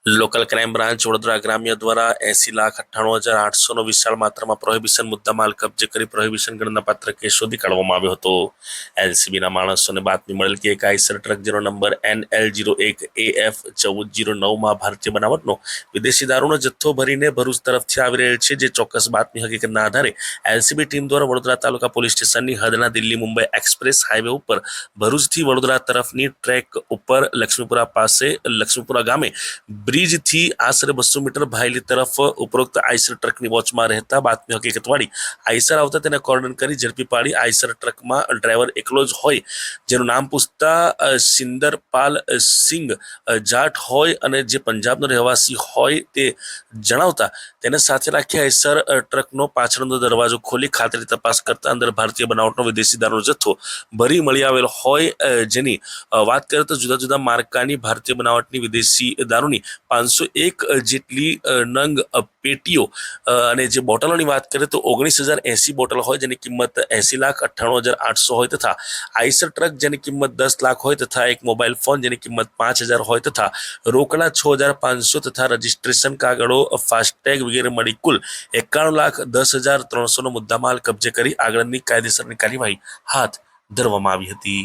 Local crime branch Vadodara ગ્રામ્ય દ્વારા 80,98,800નો વિશાળ માત્રામાં પ્રોહિબિશન મુદ્દામાલ કબજે કરી પ્રોહિબિશન ગણનાપાત્ર કેસ શોધી કાઢવામાં આવ્યો હતો। એલસીબીના માણસોને બાતમી મળેલ કે એક આઈસર ટ્રક જેનો નંબર NL01AF1409માં ભારતીય બનાવટનો વિદેશી દારૂનો જથ્થો ભરીને ભરૂચ તરફથી આવી રહેલ છે। જે ચોક્કસ બાતમી હકીકતના આધારે એલસીબી ટીમ દ્વારા વડોદરા તાલુકા પોલીસ સ્ટેશનની હદના દિલ્હી મુંબઈ એક્સપ્રેસ હાઈવે ઉપર ભરૂચથી વડોદરા તરફની ટ્રેક ઉપર લક્ષ્મીપુરા પાસે લક્ષ્મીપુરા ગામે ब्रिज थी आश्रे 200 मीटर भायली तरफ उपरोक्त आईसर ट्रक ની વોચમાં રહેતા બાતમી હકીકતવાળી આઈસર આવતા તેને કોર્ડન કરી ઝડપી પાડી આઈસર ટ્રકમાં ડ્રાઈવર એકલો જ હોય જેનું નામ પૂછતા સિંદરપાલ સિંહ જાટ હોય અને જે પંજાબનો રહેવાસી હોય તે જણાવતા તેને સાથે રાખી આઈસર ટ્રકનો પાછળનો દરવાજો ખોલી ખાતરી તપાસ કરતા અંદર ભારતીય બનાવટનો વિદેશી દારૂનો જથ્થો ભરી મળી આવેલ હોય જેની વાત કરીએ તો જુદા જુદા માર્કાની ભારતીય બનાવટની વિદેશી દારૂની 501 જેટલી નંગ પેટીઓ અને જે બોટલોની વાત કરીએ તો 19,080 બોટલ હોય જેની કિંમત 80,98,800 હોય તથા આઈસર ટ્રક જેની કિંમત 10 લાખ હોય તથા એક મોબાઈલ ફોન જેની કિંમત 5,000 હોય તથા રોકડા 6,500 તથા રજીસ્ટ્રેશન કાગળો ફાસ્ટેગ વગેરે મળી કુલ 91,10,300નો મુદ્દામાલ કબજે કરી આગળની કાયદેસરની કાર્યવાહી હાથ ધરવામાં આવી હતી।